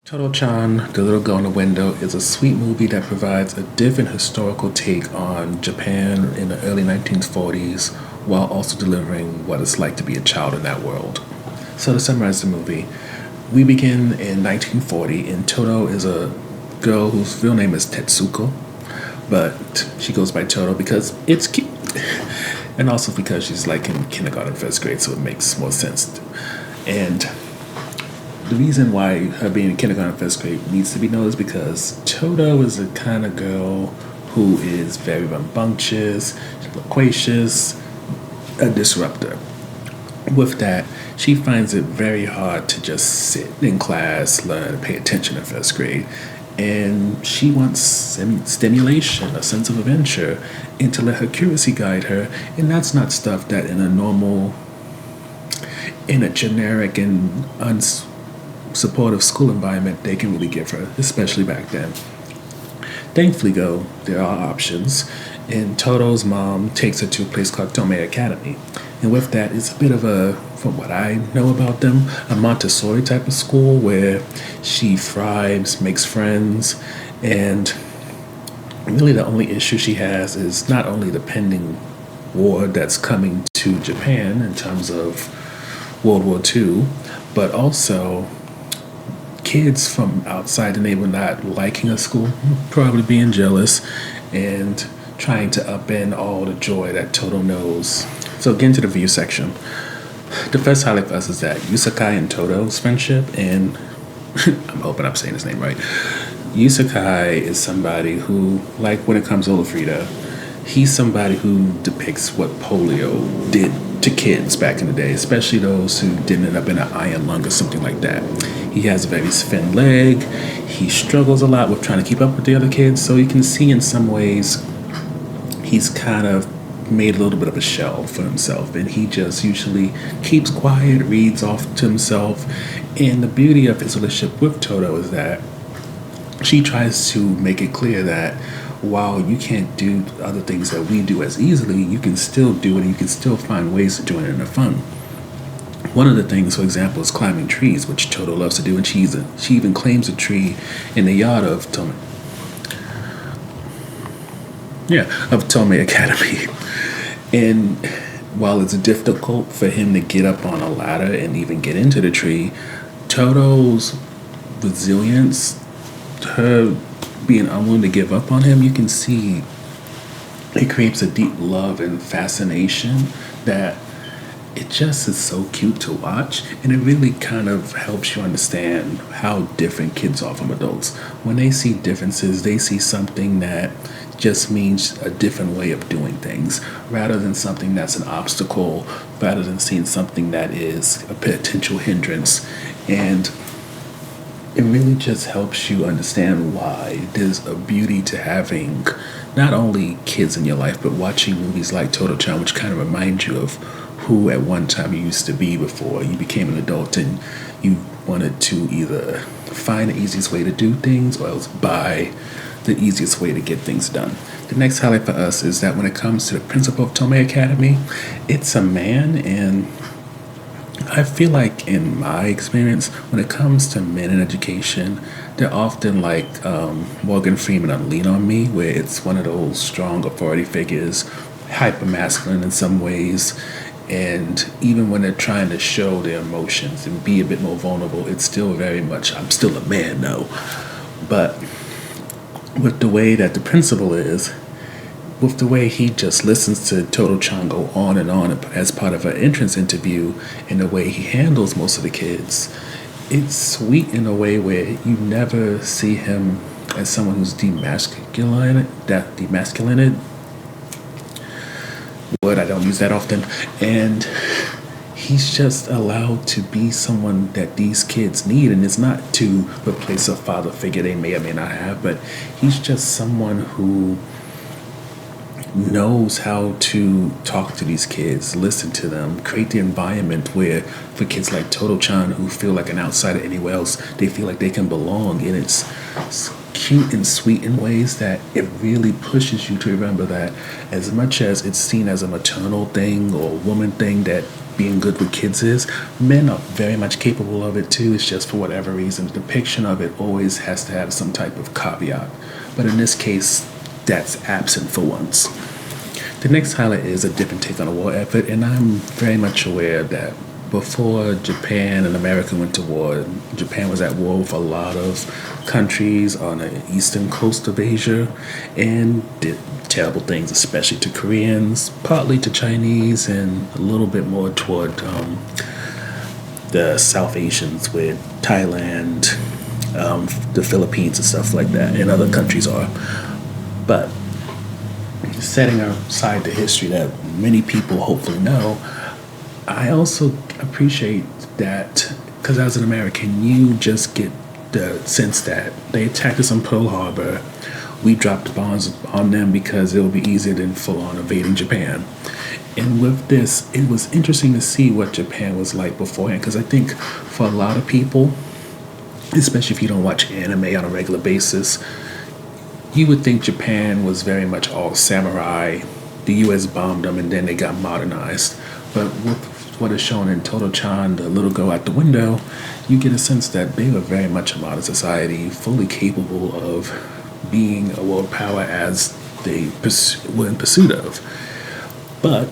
Totto-Chan, The Little Girl in the Window, is a sweet movie that provides a different historical take on Japan in the early 1940s while also delivering what it's like to be a child in that world. So, to summarize the movie, we begin in 1940, and Toto is a girl whose real name is Tetsuko, but she goes by Toto because it's cute. And also because she's like in kindergarten, first grade, so it makes more sense. And the reason why her being in kindergarten, first grade needs to be noticed because Toto is the kind of girl who is very rambunctious, loquacious, a disruptor. With that, she finds it very hard to just sit in class, learn, and pay attention in first grade. And she wants stimulation, a sense of adventure, and to let her curiosity guide her. And that's not stuff that in a generic and supportive school environment they can really give her, especially back then. Thankfully, though, there are options, and Toto's mom takes her to a place called Tomei Academy. And with that, it's a bit of a, from what I know about them, a Montessori type of school where she thrives, makes friends, and really the only issue she has is not only the pending war that's coming to Japan in terms of World War II, but also kids from outside the neighborhood not liking her school, probably being jealous, and trying to upend all the joy that Toto knows. So get into the view section. The first highlight for us is that Yusakai and Toto's friendship, and I'm hoping I'm saying his name right. Yusakai is somebody who, like when it comes to Olafrida, he's somebody who depicts what polio did to kids back in the day, especially those who didn't end up in an iron lung or something like that. He has a very thin leg. He struggles a lot with trying to keep up with the other kids, so you can see in some ways he's kind of made a little bit of a shell for himself, and he just usually keeps quiet, reads off to himself. And the beauty of his relationship with Toto is that she tries to make it clear that while you can't do other things that we do as easily, you can still do it and you can still find ways to do it in a fun. One of the things, for example, is climbing trees, which Toto loves to do, and she even claims a tree in the yard of Tomei Academy. And while it's difficult for him to get up on a ladder and even get into the tree, Toto's resilience, her being unwilling to give up on him, you can see it creates a deep love and fascination that it just is so cute to watch, and it really kind of helps you understand how different kids are from adults. When they see differences, they see something that just means a different way of doing things rather than something that's an obstacle, rather than seeing something that is a potential hindrance. And it really just helps you understand why there's a beauty to having not only kids in your life, but watching movies like Totto-Chan, which kind of remind you of who at one time you used to be before you became an adult, and you wanted to either find the easiest way to do things or else buy the easiest way to get things done. The next highlight for us is that when it comes to the principal of Tomei Academy, it's a man, and I feel like in my experience, when it comes to men in education, they're often like Morgan Freeman on Lean On Me, where it's one of those strong authority figures, hyper masculine in some ways, and even when they're trying to show their emotions and be a bit more vulnerable, it's still very much, I'm still a man, though. But with the way that the principal is, with the way he just listens to Totto-Chan go on and on as part of an entrance interview, and the way he handles most of the kids, it's sweet in a way where you never see him as someone who's demasculinated. Word I don't use that often. And he's just allowed to be someone that these kids need, and it's not to replace a father figure they may or may not have, but he's just someone who knows how to talk to these kids, listen to them, create the environment where for kids like Totto-Chan who feel like an outsider anywhere else, they feel like they can belong. And it's so touching and sweet in ways that it really pushes you to remember that as much as it's seen as a maternal thing or woman thing that being good with kids is, men are very much capable of it too. It's just for whatever reason, the depiction of it always has to have some type of caveat. But in this case, that's absent for once. The next highlight is a different take on a war effort, and I'm very much aware that before Japan and America went to war, Japan was at war with a lot of countries on the eastern coast of Asia and did terrible things, especially to Koreans, partly to Chinese, and a little bit more toward the South Asians with Thailand, the Philippines, and stuff like that, and other countries are. But setting aside the history that many people hopefully know, I also appreciate that because as an American, you just get the sense that they attacked us on Pearl Harbor. We dropped bombs on them because it would be easier than full on invading Japan. And with this, it was interesting to see what Japan was like beforehand because I think for a lot of people, especially if you don't watch anime on a regular basis, you would think Japan was very much all samurai. The US bombed them and then they got modernized. But with what is shown in Totto-Chan, the little girl at the window, you get a sense that they were very much a modern society, fully capable of being a world power as they were in pursuit of. But,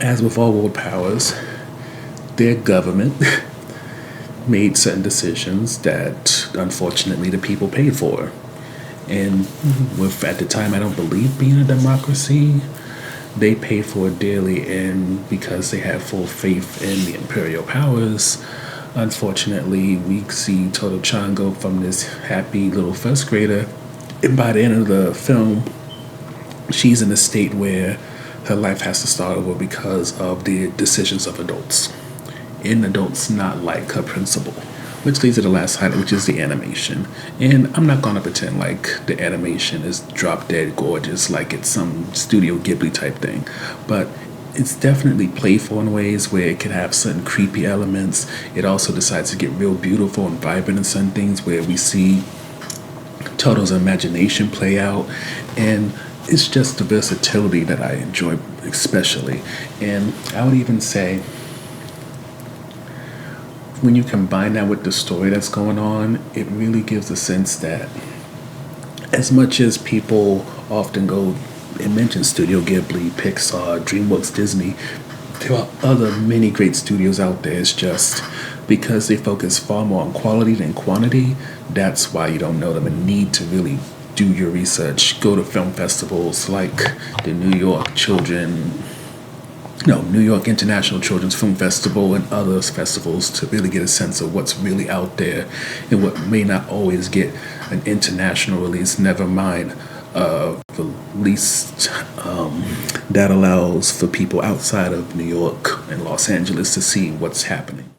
as with all world powers, their government made certain decisions that, unfortunately, the people paid for. And with, at the time, I don't believe being a democracy, they paid for it dearly, and because they have full faith in the imperial powers, unfortunately, we see Totto-Chan go from this happy little first grader, and by the end of the film, she's in a state where her life has to start over because of the decisions of adults, and adults not like her principal. Which leads to the last highlight, which is the animation. And I'm not gonna pretend like the animation is drop dead gorgeous, like it's some Studio Ghibli type thing. But it's definitely playful in ways where it can have certain creepy elements. It also decides to get real beautiful and vibrant in some things where we see Toto's imagination play out. And it's just the versatility that I enjoy especially. And I would even say, when you combine that with the story that's going on, it really gives a sense that as much as people often go and mention Studio Ghibli, Pixar, DreamWorks, Disney, there are other many great studios out there. It's just because they focus far more on quality than quantity, that's why you don't know them and need to really do your research. Go to film festivals like the New York International Children's Film Festival and other festivals to really get a sense of what's really out there and what may not always get an international release, never mind a release that allows for people outside of New York and Los Angeles to see what's happening.